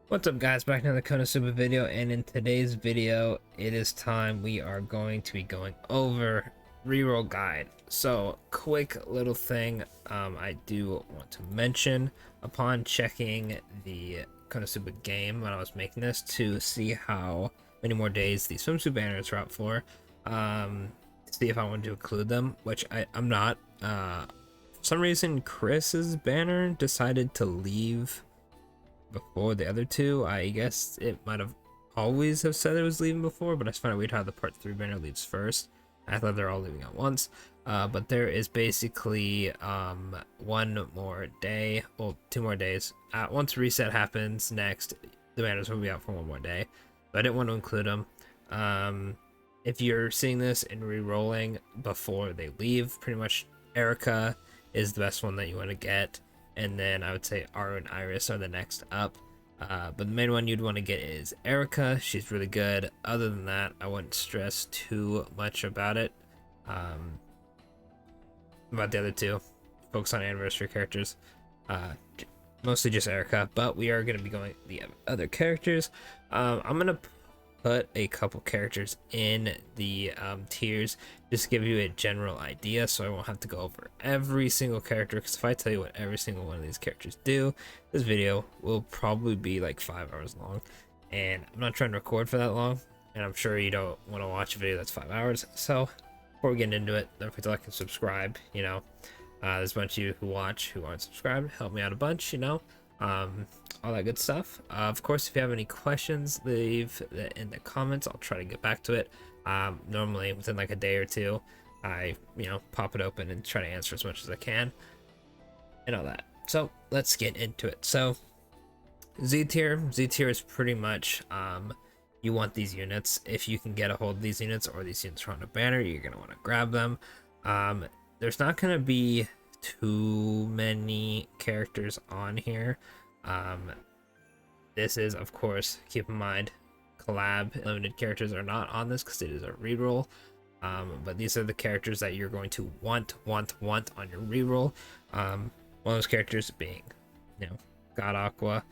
What's up guys, back to another Konosuba video, and in today's video it is time we are going to be going over reroll guide. So quick little thing I do want to mention: upon checking the Konosuba game when I was making this to see how many more days the swimsuit banners are up for, to see if I want to include them, which I'm not. For some reason Chris's banner decided to leave before the other two. I guess it might have always have said it was leaving before, but I just found it weird how the part 3 banner leaves first. I thought they're all leaving at once. But there is basically one more day, well, 2 more days. Once reset happens next, the banners will be out for 1 more day. But I didn't want to include them. If you're seeing this and re-rolling before they leave, pretty much Erica is the best one that you want to get, and then I would say Aru and Iris are the next up. But the main one you'd want to get is Erica. She's really good. Other than that, I wouldn't stress too much about it. About the other two, focus on anniversary characters. Mostly just Erica, but we are going to be going the other characters. I'm going to put a couple characters in the tiers just to give you a general idea, so I won't have to go over every single character, because if I tell you what every single one of these characters do, this video will probably be like 5 hours long, and I'm not trying to record for that long, and I'm sure you don't want to watch a video that's 5 hours. So before we get into it, don't forget to like and subscribe. There's a bunch of you who watch who aren't subscribed. Help me out a bunch, all that good stuff. Of course, if you have any questions, leave it in the comments. I'll try to get back to it. Normally within like a day or two, I pop it open and try to answer as much as I can and all that. So let's get into it. So Z tier is pretty much you want these units. If you can get a hold of these units, or these units are on a banner, you're gonna want to grab them. There's not gonna be too many characters on here. This is, of course, keep in mind, collab limited characters are not on this because it is a reroll. But these are the characters that you're going to want on your reroll. One of those characters being, God Aqua.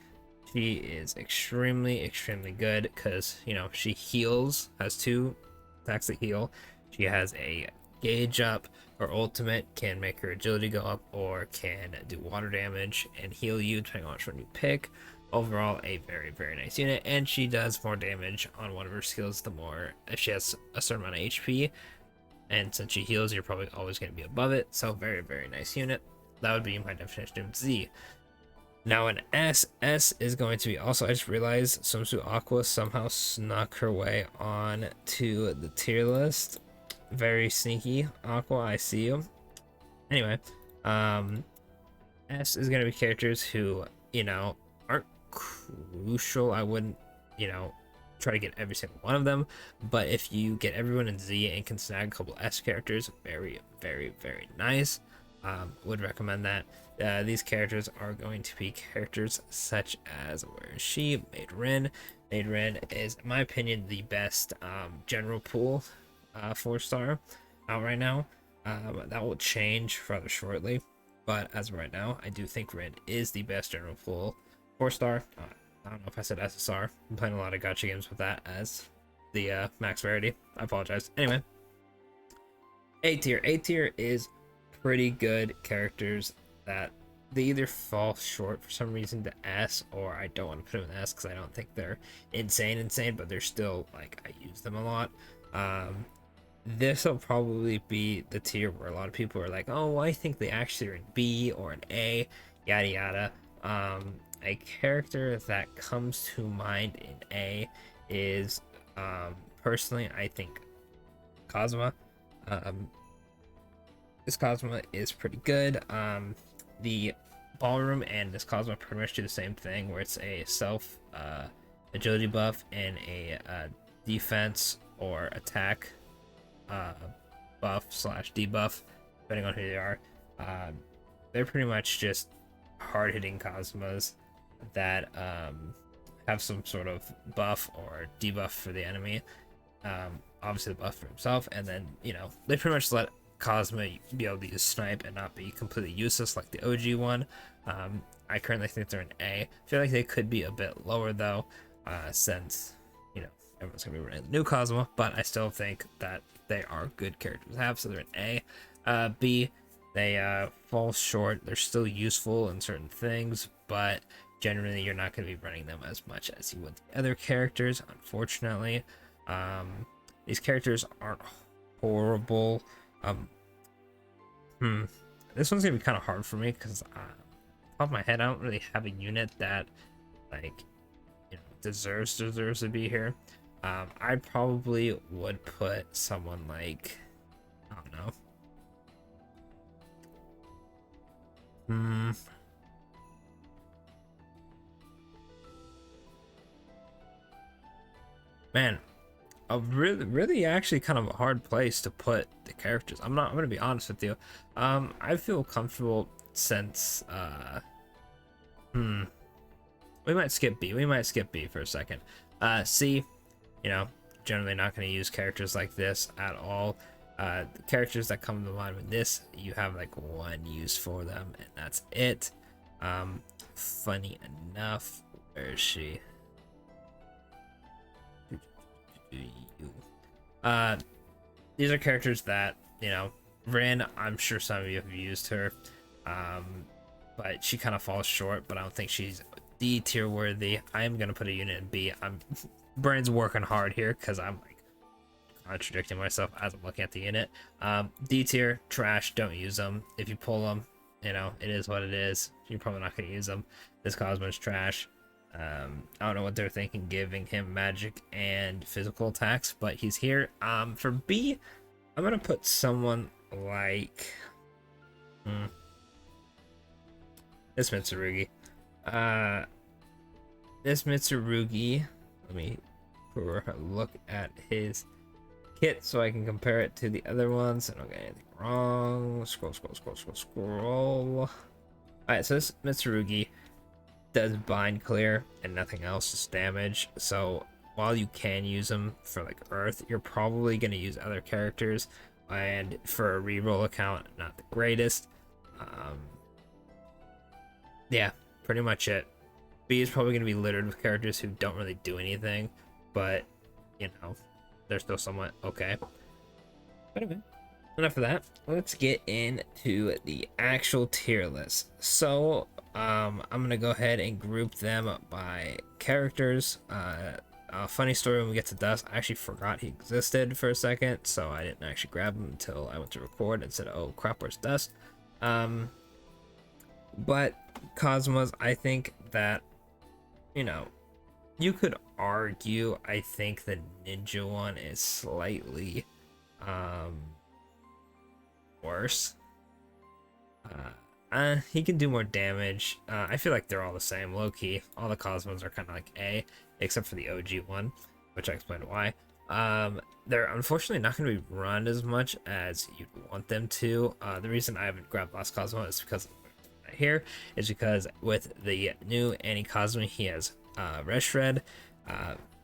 She is extremely good because she heals, has 2 attacks that heal. She has a gauge up. Her ultimate can make her agility go up, or can do water damage and heal you depending on which one you pick. Overall, a very nice unit, and she does more damage on one of her skills the more, if she has a certain amount of HP, and since she heals, you're probably always going to be above it. So very nice unit. That would be my definition of Z. Now an S is going to be, also, I just realized Swimsuit Aqua somehow snuck her way on to the tier list. Very sneaky, Aqua, I see you. Anyway, S is gonna be characters who aren't crucial. I wouldn't try to get every single one of them, but if you get everyone in Z and can snag a couple S characters, very nice. Would recommend that. These characters are going to be characters such as, where is she? Maid Rin is, in my opinion, the best general pool 4-star out right now. That will change rather shortly, but as of right now, I do think Rin is the best general pool 4-star. I don't know if I said SSR. I'm playing a lot of gacha games with that as the max rarity. I apologize. Anyway, A tier is pretty good characters that they either fall short for some reason to S, or I don't want to put them in S because I don't think they're insane, but they're still, like, I use them a lot. This will probably be the tier where a lot of people are like, oh, I think they actually are in B or an A, yada yada. A character that comes to mind in A is, personally, I think Cosma. This Cosma is pretty good. The Ballroom and this Cosma pretty much do the same thing, where it's a self agility buff and a defense or attack buff slash debuff, depending on who they are. They're pretty much just hard-hitting Cosmos that have some sort of buff or debuff for the enemy. Obviously the buff for himself, and then they pretty much let Cosma be able to use Snipe and not be completely useless like the OG one. I currently think they're an A. I feel like they could be a bit lower though, since, you know, everyone's gonna be running the new Cosma, but I still think that they are good characters to have, so they're an A. B, they fall short. They're still useful in certain things, but generally you're not going to be running them as much as you would the other characters, unfortunately. These characters aren't horrible. This one's gonna be kind of hard for me because off my head I don't really have a unit that, like, you know, deserves to be here. I probably would put someone like, I don't know. Man, a really actually kind of a hard place to put the characters. I'm gonna be honest with you. I feel comfortable since we might skip B. We might skip B for a second. C, you know, generally not gonna use characters like this at all. The characters that come to mind with this, you have like one use for them, and that's it. Funny enough, where is she? These are characters that, you know, Rin, I'm sure some of you have used her, but she kind of falls short, but I don't think she's D tier worthy. I am gonna put a unit in B. Brain's working hard here because I'm like contradicting myself as I'm looking at the unit. D tier, trash, don't use them. If you pull them, you know, it is what it is. You're probably not gonna use them. This Cosmo's trash. I don't know what they're thinking, giving him magic and physical attacks, but he's here. For B, I'm gonna put someone like this Mitsurugi. This Mitsurugi. Let me look at his kit so I can compare it to the other ones. I don't get anything wrong. Scroll. Alright, so this Mitsurugi does bind clear and nothing else, just damage. So while you can use them for like Earth, you're probably going to use other characters, and for a reroll account, not the greatest. Yeah, pretty much it. B is probably going to be littered with characters who don't really do anything, but you know, they're still somewhat okay. But anyway, enough of that. Let's get into the actual tier list. So I'm gonna go ahead and group them by characters. Funny story, when we get to Dust, I actually forgot he existed for a second, so I didn't actually grab him until I went to record and said, oh crap, where's Dust? But Cosmos, I think that, you know, you could argue, I think the ninja one is slightly worse. He can do more damage. I feel like they're all the same, low-key. All the Cosmos are kind of like A, except for the OG one, which I explained why. They're unfortunately not going to be run as much as you'd want them to. The reason I haven't grabbed Last Cosmo is because here is because with the new Anti-Cosmo, he has Red Shred.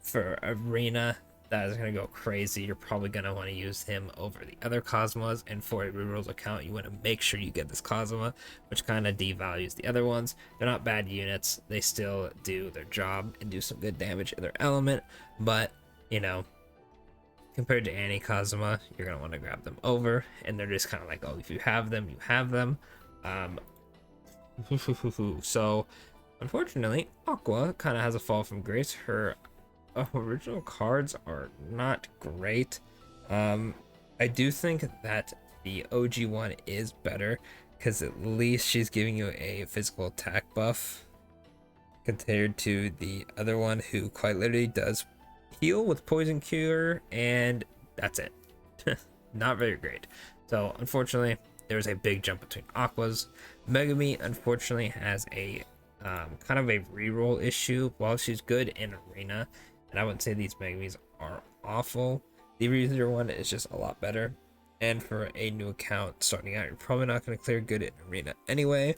For Arena, that is going to go crazy. You're probably going to want to use him over the other Cosmos, and for a Reroll account, you want to make sure you get this Cosmo, which kind of devalues the other ones. They're not bad units. They still do their job and do some good damage in their element, but, you know, compared to Anti-Cosmo, you're going to want to grab them over, and they're just kind of like, oh, if you have them, you have them. So, unfortunately, Aqua kind of has a fall from grace. Her original cards are not great. I do think that the OG one is better because at least she's giving you a physical attack buff compared to the other one, who quite literally does heal with poison cure, and that's it. Not very great. So unfortunately, there's a big jump between Aquas. Megami unfortunately has a kind of a reroll issue. While she's good in Arena, and I wouldn't say these Megamis are awful, the Reader one is just a lot better. And for a new account starting out, you're probably not going to clear good in Arena anyway.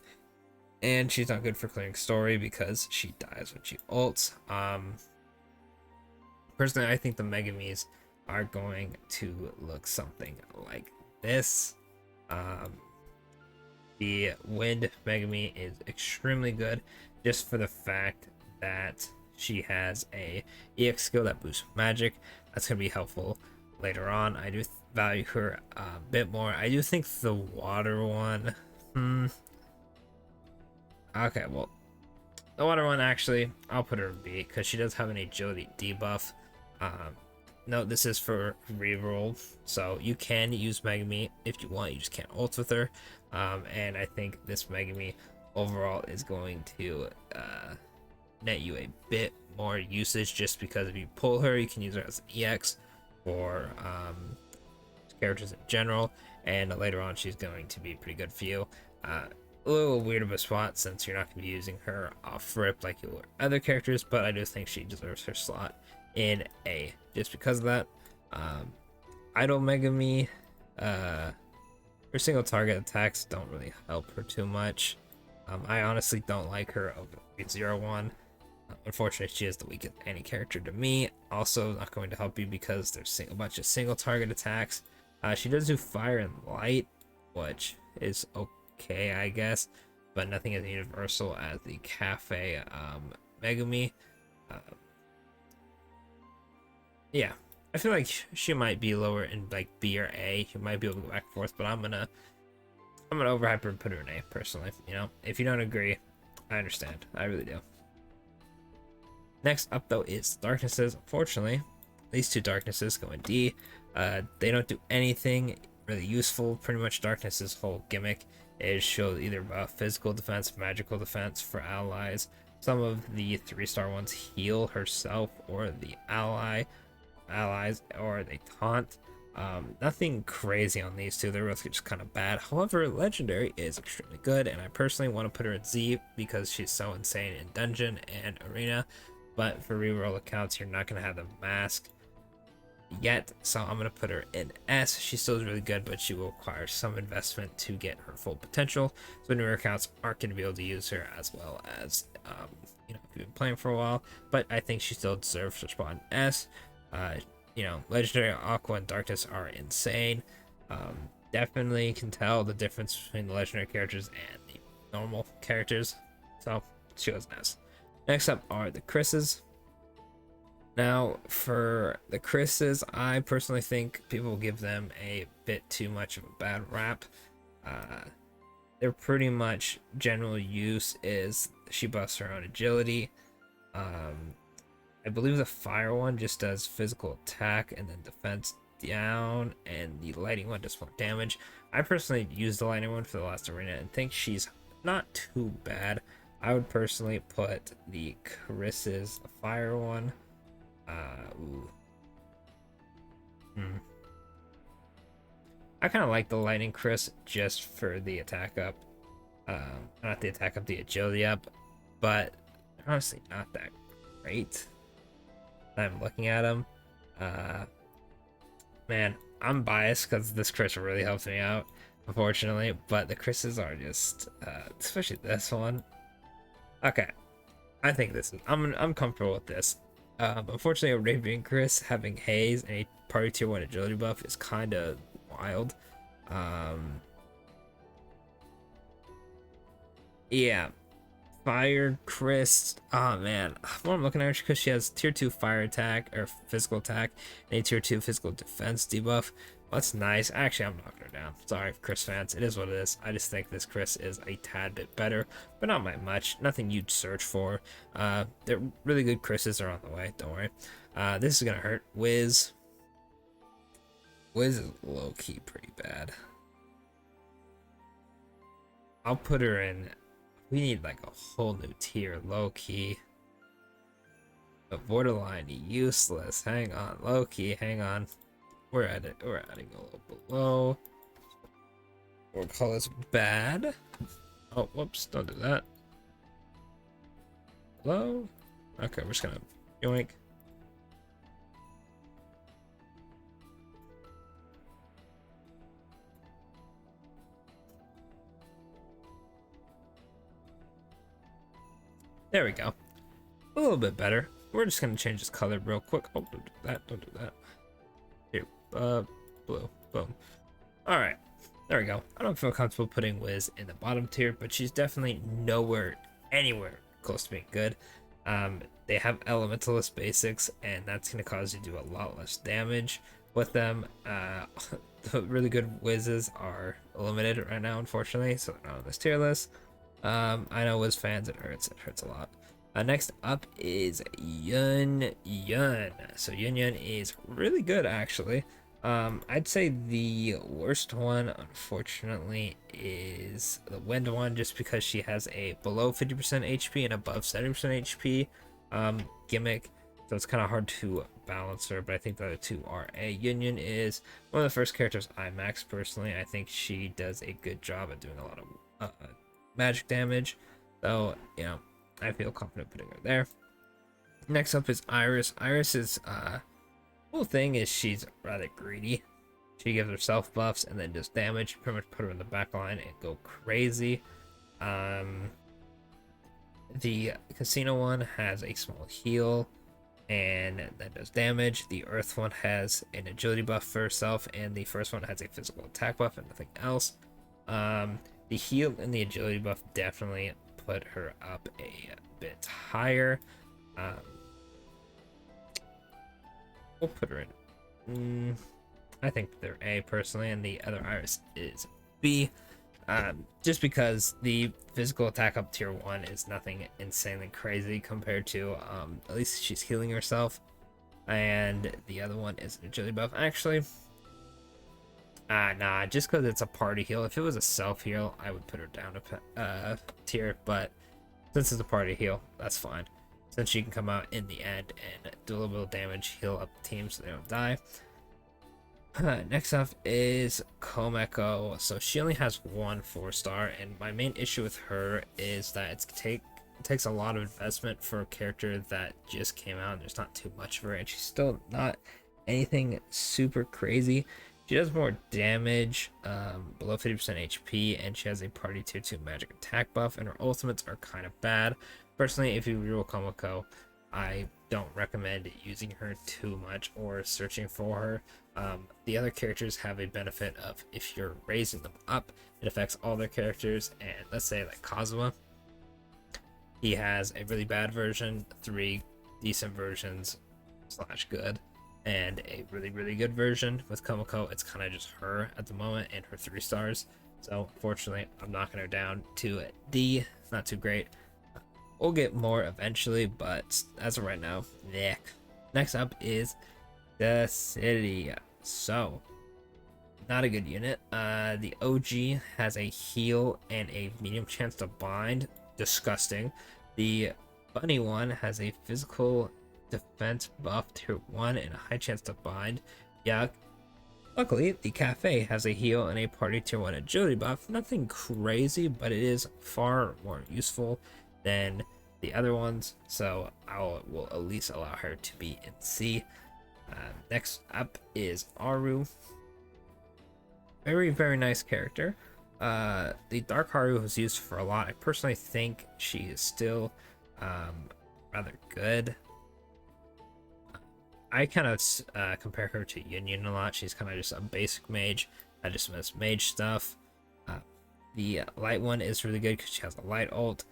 And she's not good for clearing story because she dies when she ults. Personally, I think the Megamis are going to look something like this. Um, the Wind Megami is extremely good just for the fact that she has a EX skill that boosts magic. That's going to be helpful later on. I do value her a bit more. I do think the water one... Okay, well, the water one, actually, I'll put her in B because she does have an agility debuff. No, this is for reroll, so you can use Megami if you want. You just can't ult with her. And I think this Megami overall is going to net you a bit more usage just because if you pull her, you can use her as an EX for characters in general, and later on she's going to be pretty good for you. A little weird of a spot since you're not going to be using her off rip like you would other characters, but I do think she deserves her slot in A just because of that. Idle Megami, her single target attacks don't really help her too much. I honestly don't like her over 301. Unfortunately, she is the weakest any character to me. Also, not going to help you because there's a bunch of single target attacks. She does do fire and light, which is okay, I guess, but nothing as universal as the Cafe Megami. Yeah, I feel like she might be lower in like B or A. You might be able to go back and forth, but I'm gonna overhype her and put her in A personally. You know, if you don't agree, I understand. I really do. Next up though is Darknesses. Unfortunately, these two Darknesses go in D. They don't do anything really useful. Pretty much Darkness's whole gimmick is show either physical defense, magical defense for allies. Some of the 3-star ones heal herself or the allies, or they taunt. Nothing crazy on these two. They're both just kind of bad. However, Legendary is extremely good, and I personally want to put her in Z because she's so insane in Dungeon and Arena. But for reroll accounts, you're not going to have the mask yet, so I'm going to put her in S. She still is really good, but she will require some investment to get her full potential. So newer accounts aren't going to be able to use her as well as, you know, if you've been playing for a while. But I think she still deserves her spot in S. You know, Legendary, Aqua, and Darkness are insane. Definitely can tell the difference between the Legendary characters and the normal characters. So she goes in S. Next up are the Chris's. Now, for the Chris's, I personally think people give them a bit too much of a bad rap. Their pretty much general use is she buffs her own agility. I believe the fire one just does physical attack and then defense down, and the lighting one does more damage. I personally used the lighting one for the last arena and think she's not too bad. I would personally put the Chris's fire one. I kind of like the lightning Chris just for the attack up. Not the attack up, the agility up, but honestly not that great. I'm looking at him. Man, I'm biased because this Chris really helps me out, unfortunately, but the Chris's are just, especially this one. Okay, I think this is, I'm comfortable with this. Unfortunately, Arabian Chris having Haze and a party tier 1 agility buff is kind of wild. Yeah, Fire Chris. Oh man, what I'm looking at because she has tier 2 fire attack or physical attack and a tier 2 physical defense debuff. Well, that's nice. Actually, I'm knocking her down. Sorry, Chris fans. It is what it is. I just think this Chris is a tad bit better, but not by much. Nothing you'd search for. They're really good Chris's are on the way. Don't worry. This is gonna hurt. Wiz is low key pretty bad. I'll put her in. We need like a whole new tier, low key. But borderline useless. Hang on, low key. Hang on. We're at it. We're adding a little below. We'll call this bad. Oh, whoops! Don't do that. Low. Okay, we're just gonna yoink. There we go. A little bit better. We're just gonna change this color real quick. Oh, don't do that. Don't do that. Here, blue. Boom. All right. There we go. I don't feel comfortable putting Wiz in the bottom tier, but she's definitely nowhere, anywhere close to being good. They have Elementalist basics, and that's going to cause you to do a lot less damage with them. The really good Wizzes are eliminated right now, unfortunately, so they're not on this tier list. I know Wiz fans, it hurts a lot. Next up is Yun Yun. So Yun Yun is really good, actually. I'd say the worst one, unfortunately, is the Wind one, just because she has a below 50% HP and above 70% HP gimmick, so it's kind of hard to balance her. But I think the other two are A. Yun is one of the first characters I max personally. I think she does a good job at doing a lot of magic damage, so I feel confident putting her there. Next up is Iris. Iris is whole thing is she's rather greedy. She gives herself buffs and then just damage. Pretty much put her in the back line and go crazy. The casino one has a small heal and that does damage. The earth one has an agility buff for herself, and the first one has a physical attack buff and nothing else. The heal and the agility buff definitely put her up a bit higher. We'll put her in. I think they're A personally, and the other Iris is B. Just because the physical attack up tier 1 is nothing insanely crazy compared to, at least she's healing herself. And the other one is an agility buff. Actually, nah, just because it's a party heal. If it was a self heal, I would put her down a tier, but since it's a party heal, that's fine. Since she can come out in the end and do a little bit of damage, heal up the team so they don't die. Next up is Komeko. So she only has one 4-star, and my main issue with her is that it takes a lot of investment for a character that just came out, and there's not too much of her, and she's still not anything super crazy. She does more damage, below 50% HP, and she has a party tier 2 magic attack buff, and her ultimates are kind of bad. Personally, if you reroll Komeko, I don't recommend using her too much or searching for her. The other characters have a benefit of, if you're raising them up, it affects all their characters, and let's say like Kazuma, he has a really bad version, 3 decent versions / good, and a really good version. With Komeko, it's kind of just her at the moment and her 3 stars, so unfortunately I'm knocking her down to D. Not too great. We'll get more eventually, but as of right now, yeah. Next up is the city. So, not a good unit. The OG has a heal and a medium chance to bind. Disgusting. The bunny one has a physical defense buff tier 1 and a high chance to bind. Yuck. Luckily, the cafe has a heal and a party tier 1 agility buff. Nothing crazy, but it is far more useful than the other ones, so I will at least allow her to be in C. Next up is Aru. Very nice character. The Dark Haru was used for a lot. I personally think she is still rather good. I kind of compare her to Yun Yun a lot. She's kind of just a basic mage. I just miss mage stuff. The light one is really good because she has a light ult.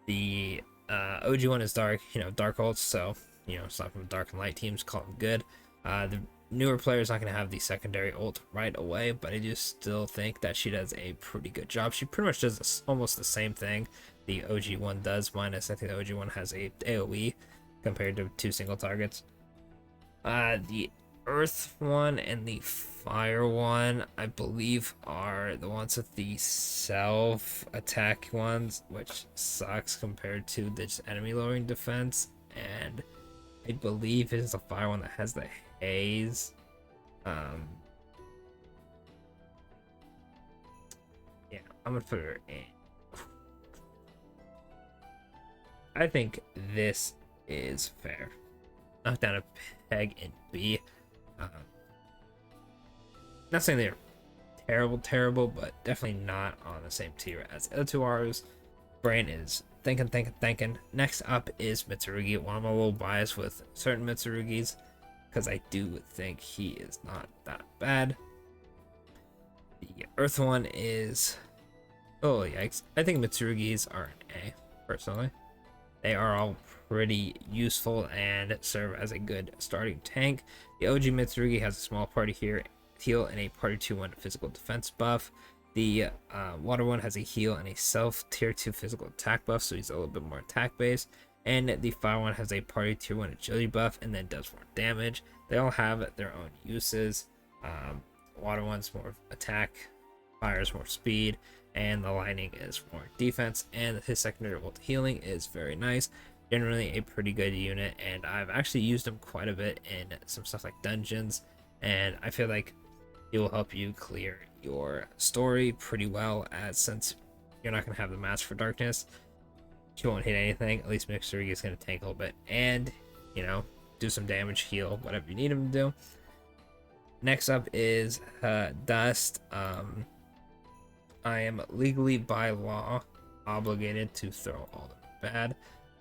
The OG one is dark, dark ults, so it's not from dark and light teams, call them good. The newer player is not going to have the secondary ult right away, but I just still think that she does a pretty good job. She pretty much does almost the same thing the OG one does, minus I think the OG one has a AoE compared to 2 single targets. The earth one and the fire one, I believe, are the ones with the self attack ones, which sucks compared to the enemy lowering defense. And I believe it's the fire one that has the haze. Yeah, I'm gonna put her in. I think this is fair. Knock down a peg in B. Not saying they're terrible, but definitely not on the same tier as the other 2 Arus. Brain is thinking. Next up is Mitsurugi. Well, I'm a little biased with certain Mitsurugis because I do think he is not that bad. The Earth one is, oh yikes, I think Mitsurugi's are an A, personally. They are all pretty useful and serve as a good starting tank. The OG Mitsurugi has a small party here, heal, and a party 2-1 physical defense buff. The water one has a heal and a self tier 2 physical attack buff, so he's a little bit more attack based. And the fire one has a party tier 1 agility buff and then does more damage. They all have their own uses. Water one's more attack, fire's more speed, and the lightning is more defense, and his secondary ult healing is very nice. Generally a pretty good unit, and I've actually used him quite a bit in some stuff like dungeons, and I feel like he will help you clear your story pretty well, as since you're not going to have the Mask for Darkness, you won't hit anything. At least Mitsurugi is going to tank a little bit and, you know, do some damage, heal, whatever you need him to do. Next up is Dust. I am legally by law obligated to throw all the bad.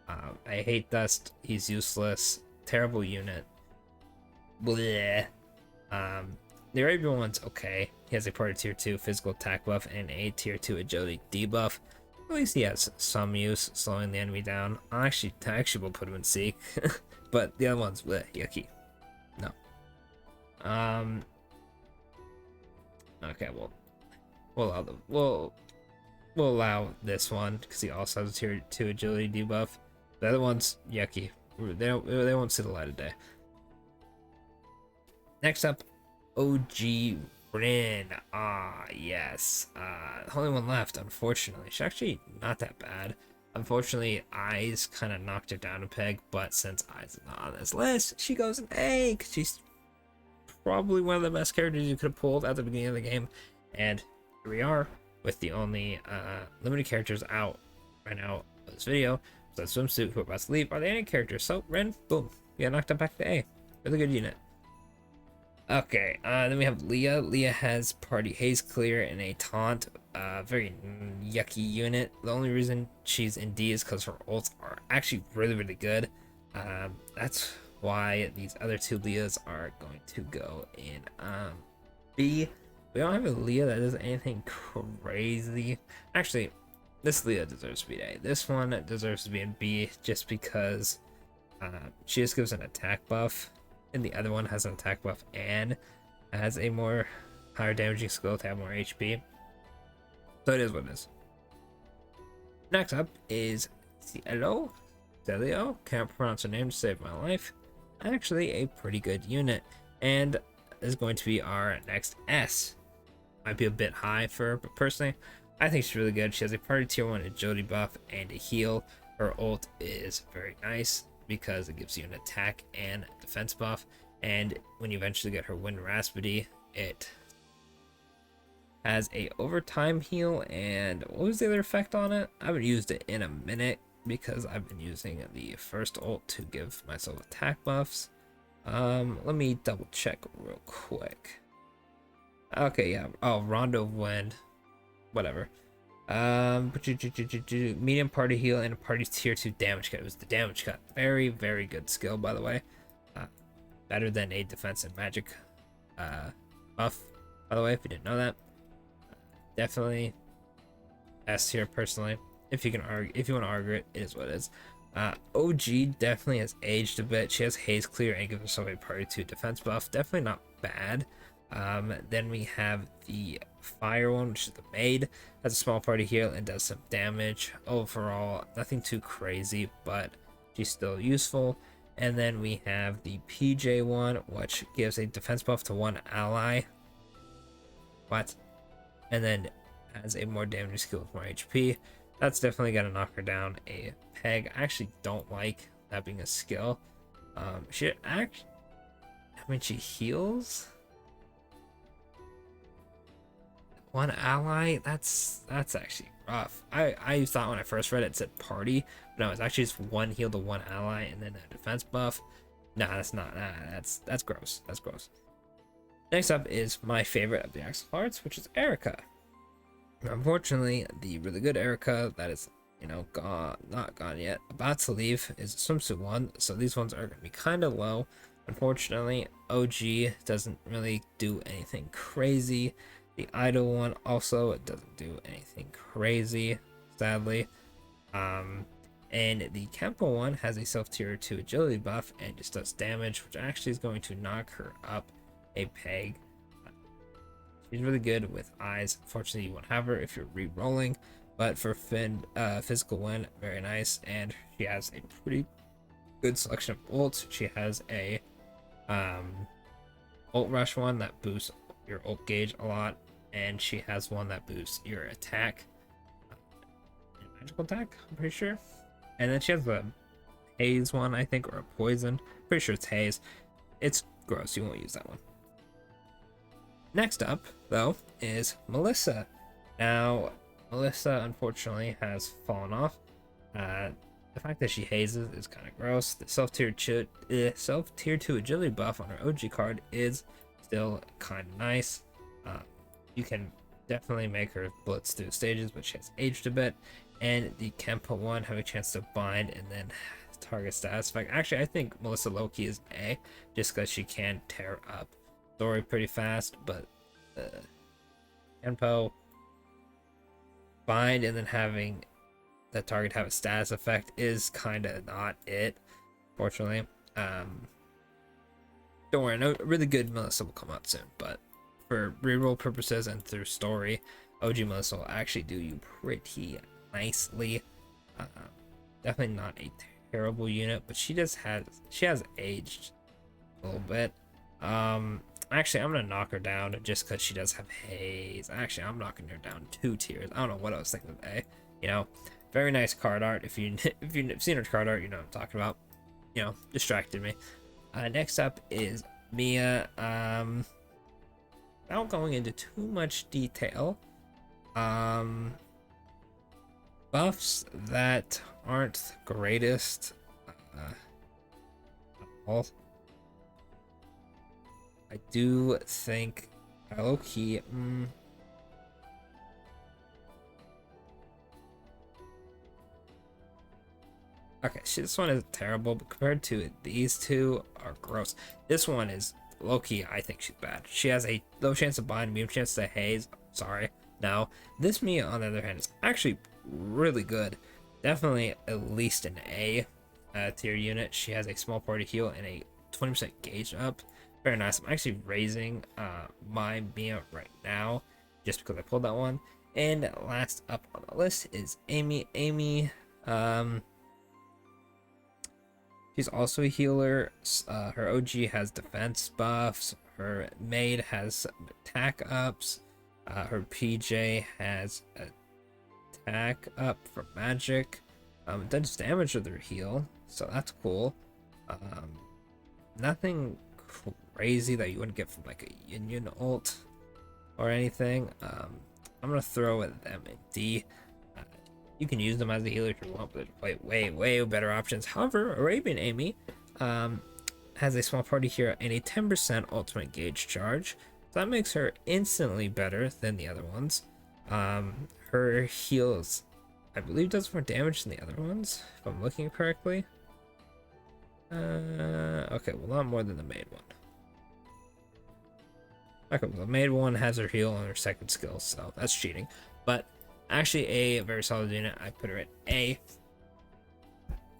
I hate Dust. He's useless. Terrible unit. Bleh. The Arabian one's okay. He has a party tier 2 physical attack buff and a tier 2 agility debuff. At least he has some use slowing the enemy down. I actually will put him in C. But the other one's bleh, yucky. No. Okay, well, we'll allow this one because he also has a tier 2 agility debuff. The other one's yucky. They won't see the light of day. Next up, OG Rin. Ah, yes. The only one left, unfortunately. She's actually not that bad. Unfortunately, Eyes kind of knocked her down a peg, but since Eyes is not on this list, she goes an A because she's probably one of the best characters you could have pulled at the beginning of the game. And here we are with the only limited characters out right now of this video. So Swimsuit, who are about to leave, are the any characters. So Rin, boom, we got knocked up back to A. Really good unit. Okay, then we have Leah. Leah has party haze clear and a taunt. Very yucky unit. The only reason she's in D is because her ults are actually really, really good. That's why these other two Leahs are going to go in B. We don't have a Leah that does anything crazy. Actually, this Leah deserves to be A. This one deserves to be in B just because she just gives an attack buff, and the other one has an attack buff and has a more higher damaging skill to have more HP. So it is what it is. Next up is Cielo. Celio, can't pronounce her name to save my life. Actually, a pretty good unit, and is going to be our next S. Might be a bit high for her, but personally, I think she's really good. She has a party tier 1 agility buff and a heal. Her ult is very nice because it gives you an attack and defense buff, and when you eventually get her Wind Raspity, it has a overtime heal. And what was the other effect on it? I haven't used it in a minute because I've been using the first ult to give myself attack buffs. Let me double check real quick. Okay, yeah. Oh, Rondo of Wind, whatever. Medium party heal and a party tier 2 damage cut. It was the damage cut. Very, very good skill, by the way. Better than a defense and magic buff, by the way, if you didn't know that. Definitely S tier personally. If you can argue, if you want to argue it, it is what it is. OG definitely has aged a bit. She has haze clear and gives herself a party 2 defense buff. Definitely not bad. Then we have the fire one, which is the maid. Has a small party heal and does some damage. Overall, nothing too crazy, but she's still useful. And then we have the PJ one, which gives a defense buff to one ally. What? And then has a more damage skill with more HP. That's definitely gonna knock her down a peg. I actually don't like that being a skill. She heals one ally. That's actually rough. I thought when I first read it, it said party, but no, it's actually just one heal to one ally and then a defense buff. Nah, that's not. That's gross. That's gross. Next up is my favorite of the Axel Hearts, which is Erica. Unfortunately, the really good Erica that is, not gone yet, about to leave, is Swimsuit one. So these ones are gonna be kind of low. Unfortunately, OG doesn't really do anything crazy. The idle one also doesn't do anything crazy, sadly. Um, and the Kempo one has a self tier 2 agility buff and just does damage, which actually is going to knock her up a peg. She's really good with eyes. Unfortunately, you won't have her if you're re-rolling, but for physical win, very nice. And she has a pretty good selection of ults. She has a ult rush one that boosts your ult gauge a lot, and she has one that boosts your attack, magical attack, I'm pretty sure. And then she has a haze one, I think, or a poison. Pretty sure it's haze. It's gross. You won't use that one. Next up, though, is Melissa. Now, Melissa unfortunately has fallen off. The fact that she hazes is kind of gross. The self-tier 2 agility buff on her OG card is still kind of nice. You can definitely make her blitz through stages, but she has aged a bit. And the Kempo one have a chance to bind and then target status effect. Actually, I think Melissa Loki is A, just because she can tear up story pretty fast, but Kempo bind and then having the target have a status effect is kind of not it, fortunately. Don't worry, no, really good Melissa will come out soon, but for reroll purposes and through story, OG Melissa will actually do you pretty nicely. Definitely not a terrible unit, but she has aged a little bit. Actually, I'm gonna knock her down just because she does have haze. Actually, I'm knocking her down 2 tiers. I don't know what I was thinking of A. You know, very nice card art. If you've seen her card art, you know what I'm talking about. You know, distracted me. Next up is Mia. Without going into too much detail, buffs that aren't the greatest at all. I do think low key. Okay, this one is terrible, but compared to it, these two are gross. This one is low key. I think she's bad. She has a low chance of bind, medium chance to haze. Sorry. Now, this Mia, on the other hand, is actually really good. Definitely at least an A tier unit. She has a small party heal and a 20% gauge up. Very nice. I'm actually raising my Mia right now just because I pulled that one. And last up on the list is Amy. Amy, she's also a healer. Her OG has defense buffs. Her maid has attack ups. Her PJ has attack up for magic. It does damage with her heal, so that's cool. Nothing crazy that you wouldn't get from like a Union ult or anything. I'm gonna throw them in D. You can use them as a healer if you want, but there's way better options. However, Arabian Amy has a small party here and a 10% ultimate gauge charge, so that makes her instantly better than the other ones. Her heals, I believe, does more damage than the other ones, if I'm looking correctly. Okay, well, not more than the maid one. Okay, well, the maid one has her heal on her second skill, so that's cheating. But actually, a very solid unit. I put her at A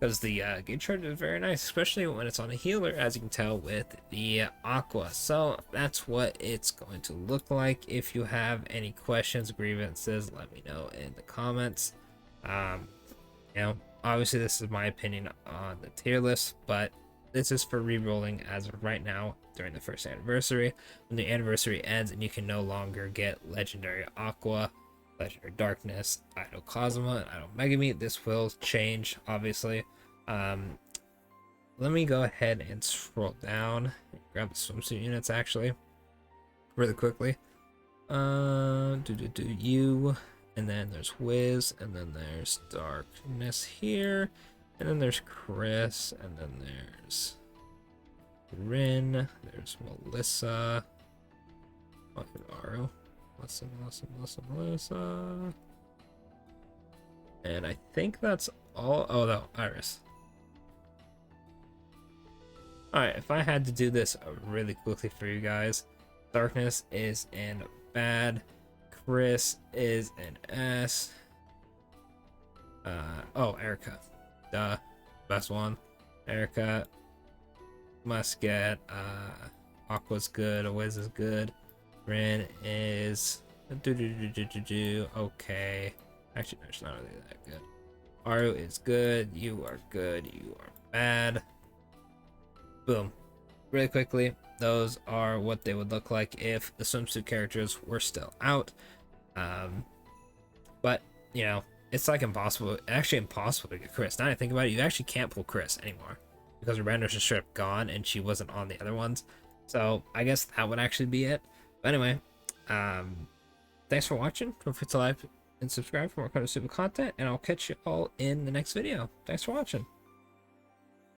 because the gauge charge is very nice, especially when it's on a healer, as you can tell with the Aqua. So that's what it's going to look like. If you have any questions, grievances, let me know in the comments. You know, obviously this is my opinion on the tier list, but this is for re-rolling as of right now during the first anniversary. When the anniversary ends and you can no longer get legendary Aqua, legendary Darkness, Idol Cosma, and Idol Megami, this will change, obviously. Let me go ahead and scroll down and grab the swimsuit units actually really quickly. You, and then there's Wiz, and then there's Darkness here, and then there's Chris, and then there's Rin, there's Melissa, Aru, Melissa, and I think that's all. Oh no, Iris. Alright, if I had to do this really quickly for you guys, Darkness is in bad. Chris is an S. Oh, Erica. Duh. Best one. Erica. Musket. Aqua's good. Wiz is good. Rin is okay. Actually, no, it's not really that good. Aru is good. You are good. You are bad. Boom. Really quickly, those are what they would look like if the swimsuit characters were still out. But you know, it's like impossible. Actually, impossible to get Chris. Now that I think about it, you actually can't pull Chris anymore because Miranda's just straight up gone and she wasn't on the other ones. So I guess that would actually be it. But anyway, thanks for watching. Don't forget to like and subscribe for more Konosuba content, and I'll catch you all in the next video. Thanks for watching.